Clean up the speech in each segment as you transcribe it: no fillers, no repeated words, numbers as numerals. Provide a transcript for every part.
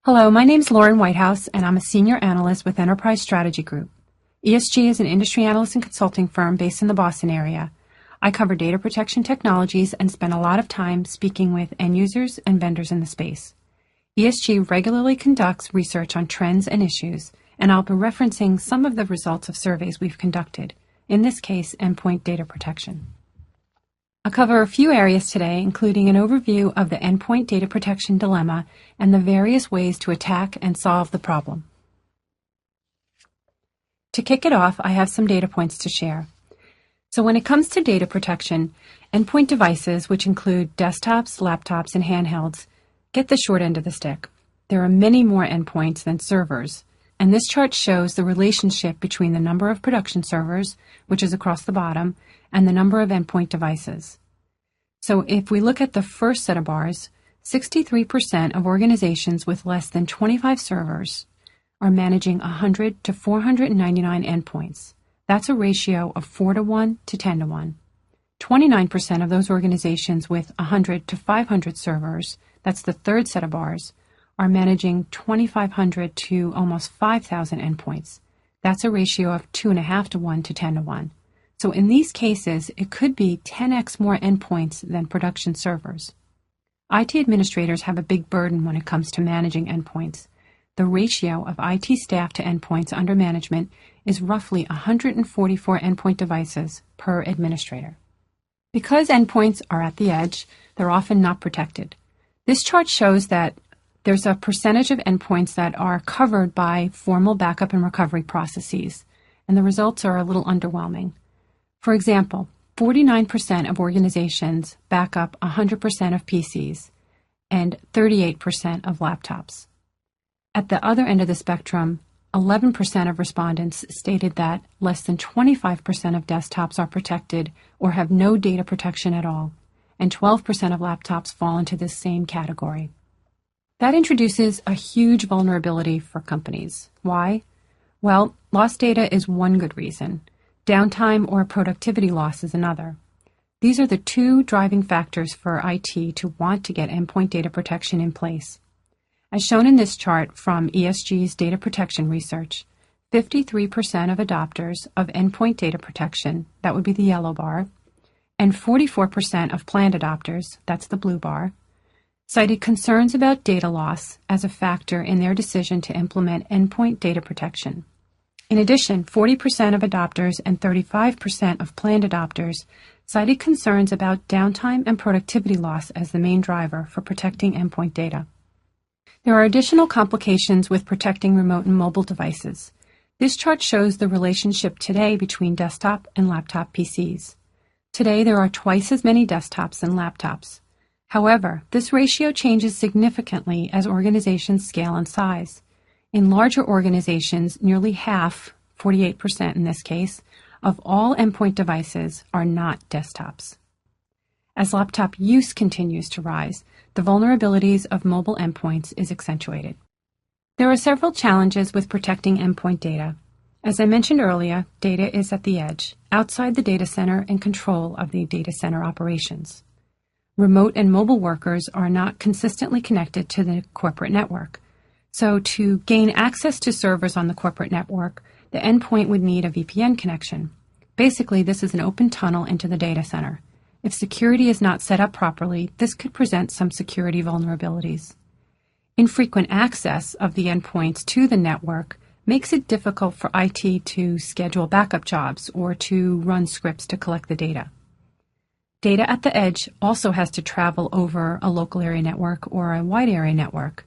Hello, my name is Lauren Whitehouse, and I'm a senior analyst with Enterprise Strategy Group. ESG is an industry analyst and consulting firm based in the Boston area. I cover data protection technologies and spend a lot of time speaking with end users and vendors in the space. ESG regularly conducts research on trends and issues, and I'll be referencing some of the results of surveys we've conducted, in this case, endpoint data protection. I'll cover a few areas today, including an overview of the endpoint data protection dilemma and the various ways to attack and solve the problem. To kick it off, I have some data points to share. So when it comes to data protection, endpoint devices, which include desktops, laptops, and handhelds, get the short end of the stick. There are many more endpoints than servers, and this chart shows the relationship between the number of production servers, which is across the bottom, and the number of endpoint devices. So if we look at the first set of bars, 63% of organizations with less than 25 servers are managing 100 to 499 endpoints. That's a ratio of 4 to 1 to 10 to 1. 29% of those organizations with 100 to 500 servers, that's the third set of bars, are managing 2,500 to almost 5,000 endpoints. That's a ratio of 2.5 to 1 to 10 to 1. So in these cases, it could be 10x more endpoints than production servers. IT administrators have a big burden when it comes to managing endpoints. The ratio of IT staff to endpoints under management is roughly 144 endpoint devices per administrator. Because endpoints are at the edge, they're often not protected. This chart shows that there's a percentage of endpoints that are covered by formal backup and recovery processes, and the results are a little underwhelming. For example, 49% of organizations back up 100% of PCs and 38% of laptops. At the other end of the spectrum, 11% of respondents stated that less than 25% of desktops are protected or have no data protection at all, and 12% of laptops fall into this same category. That introduces a huge vulnerability for companies. Why? Well, lost data is one good reason. Downtime or productivity loss is another. These are the two driving factors for IT to want to get endpoint data protection in place. As shown in this chart from ESG's data protection research, 53% of adopters of endpoint data protection, that would be the yellow bar, and 44% of planned adopters, that's the blue bar, cited concerns about data loss as a factor in their decision to implement endpoint data protection. In addition, 40% of adopters and 35% of planned adopters cited concerns about downtime and productivity loss as the main driver for protecting endpoint data. There are additional complications with protecting remote and mobile devices. This chart shows the relationship today between desktop and laptop PCs. Today, there are twice as many desktops than laptops. However, this ratio changes significantly as organizations scale in size. In larger organizations, nearly half, 48% in this case, of all endpoint devices are not desktops. As laptop use continues to rise, the vulnerabilities of mobile endpoints is accentuated. There are several challenges with protecting endpoint data. As I mentioned earlier, data is at the edge, outside the data center and control of the data center operations. Remote and mobile workers are not consistently connected to the corporate network. So to gain access to servers on the corporate network, the endpoint would need a VPN connection. Basically, this is an open tunnel into the data center. If security is not set up properly, this could present some security vulnerabilities. Infrequent access of the endpoints to the network makes it difficult for IT to schedule backup jobs or to run scripts to collect the data. Data at the edge also has to travel over a local area network or a wide area network.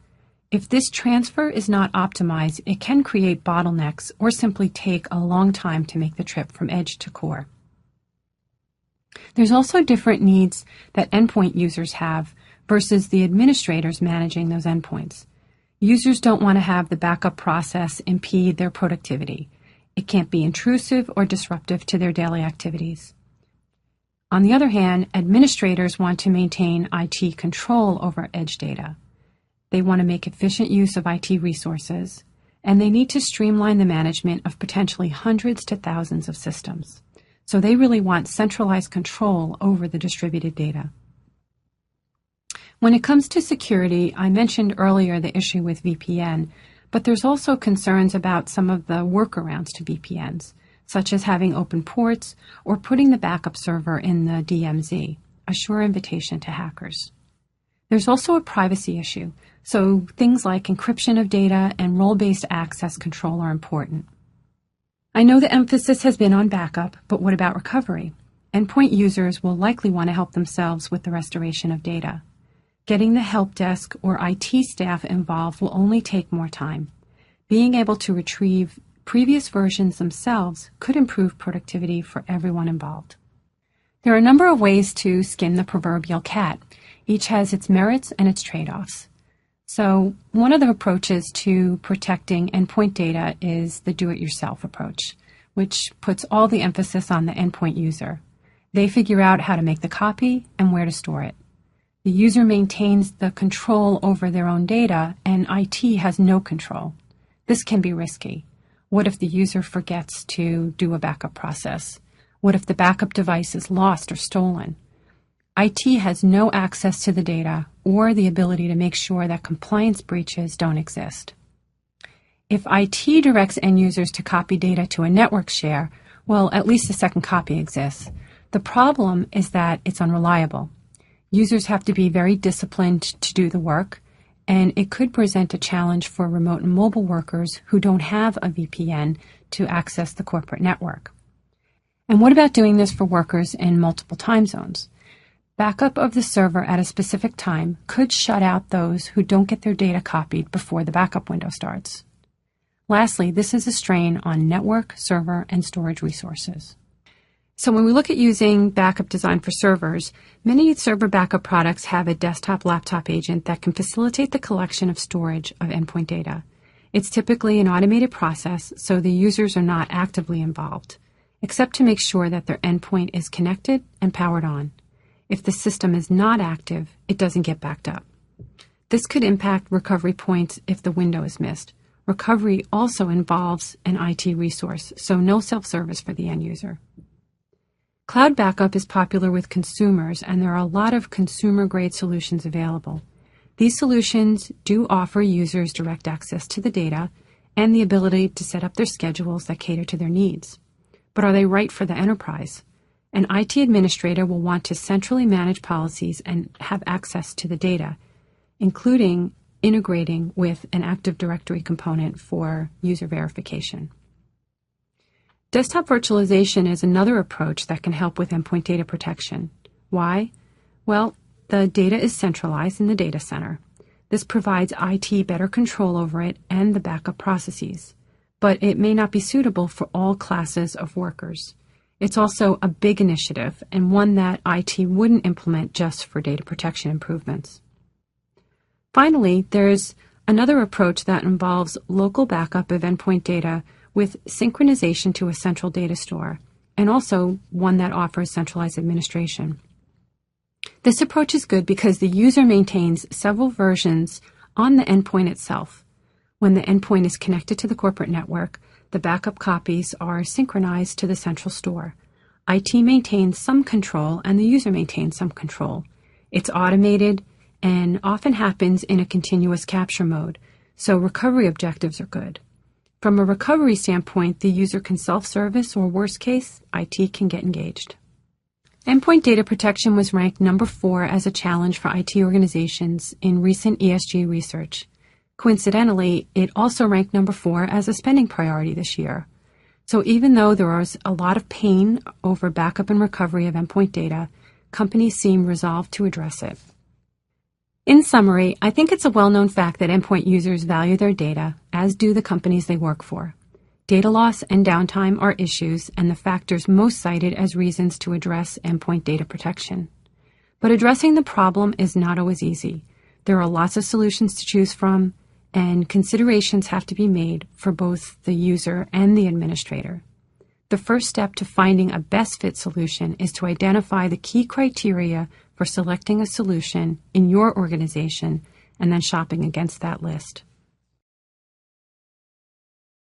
If this transfer is not optimized, it can create bottlenecks or simply take a long time to make the trip from edge to core. There's also different needs that endpoint users have versus the administrators managing those endpoints. Users don't want to have the backup process impede their productivity. It can't be intrusive or disruptive to their daily activities. On the other hand, administrators want to maintain IT control over edge data. They want to make efficient use of IT resources, and they need to streamline the management of potentially hundreds to thousands of systems. So they really want centralized control over the distributed data. When it comes to security, I mentioned earlier the issue with VPN, but there's also concerns about some of the workarounds to VPNs, such as having open ports or putting the backup server in the DMZ, a sure invitation to hackers. There's also a privacy issue, so things like encryption of data and role-based access control are important. I know the emphasis has been on backup, but what about recovery? Endpoint users will likely want to help themselves with the restoration of data. Getting the help desk or IT staff involved will only take more time. Being able to retrieve previous versions themselves could improve productivity for everyone involved. There are a number of ways to skin the proverbial cat. Each has its merits and its trade-offs. So one of the approaches to protecting endpoint data is the do-it-yourself approach, which puts all the emphasis on the endpoint user. They figure out how to make the copy and where to store it. The user maintains the control over their own data, and IT has no control. This can be risky. What if the user forgets to do a backup process? What if the backup device is lost or stolen? IT has no access to the data or the ability to make sure that compliance breaches don't exist. If IT directs end users to copy data to a network share, well, at least a second copy exists. The problem is that it's unreliable. Users have to be very disciplined to do the work, and it could present a challenge for remote and mobile workers who don't have a VPN to access the corporate network. And what about doing this for workers in multiple time zones? Backup of the server at a specific time could shut out those who don't get their data copied before the backup window starts. Lastly, this is a strain on network, server, and storage resources. So when we look at using backup design for servers, many server backup products have a desktop-laptop agent that can facilitate the collection of storage of endpoint data. It's typically an automated process, so the users are not actively involved, except to make sure that their endpoint is connected and powered on. If the system is not active, it doesn't get backed up. This could impact recovery points if the window is missed. Recovery also involves an IT resource, so no self-service for the end user. Cloud backup is popular with consumers, and there are a lot of consumer-grade solutions available. These solutions do offer users direct access to the data and the ability to set up their schedules that cater to their needs. But are they right for the enterprise? An IT administrator will want to centrally manage policies and have access to the data, including integrating with an Active Directory component for user verification. Desktop virtualization is another approach that can help with endpoint data protection. Why? Well, the data is centralized in the data center. This provides IT better control over it and the backup processes, but it may not be suitable for all classes of workers. It's also a big initiative and one that IT wouldn't implement just for data protection improvements. Finally, there's another approach that involves local backup of endpoint data with synchronization to a central data store, and also one that offers centralized administration. This approach is good because the user maintains several versions on the endpoint itself. When the endpoint is connected to the corporate network, the backup copies are synchronized to the central store. IT maintains some control and the user maintains some control. It's automated and often happens in a continuous capture mode, so recovery objectives are good. From a recovery standpoint, the user can self-service, or worst case, IT can get engaged. Endpoint data protection was ranked number 4 as a challenge for IT organizations in recent ESG research. Coincidentally, it also ranked number 4 as a spending priority this year. So even though there is a lot of pain over backup and recovery of endpoint data, companies seem resolved to address it. In summary, I think it's a well-known fact that endpoint users value their data, as do the companies they work for. Data loss and downtime are issues and the factors most cited as reasons to address endpoint data protection. But addressing the problem is not always easy. There are lots of solutions to choose from, and considerations have to be made for both the user and the administrator. The first step to finding a best fit solution is to identify the key criteria for selecting a solution in your organization and then shopping against that list.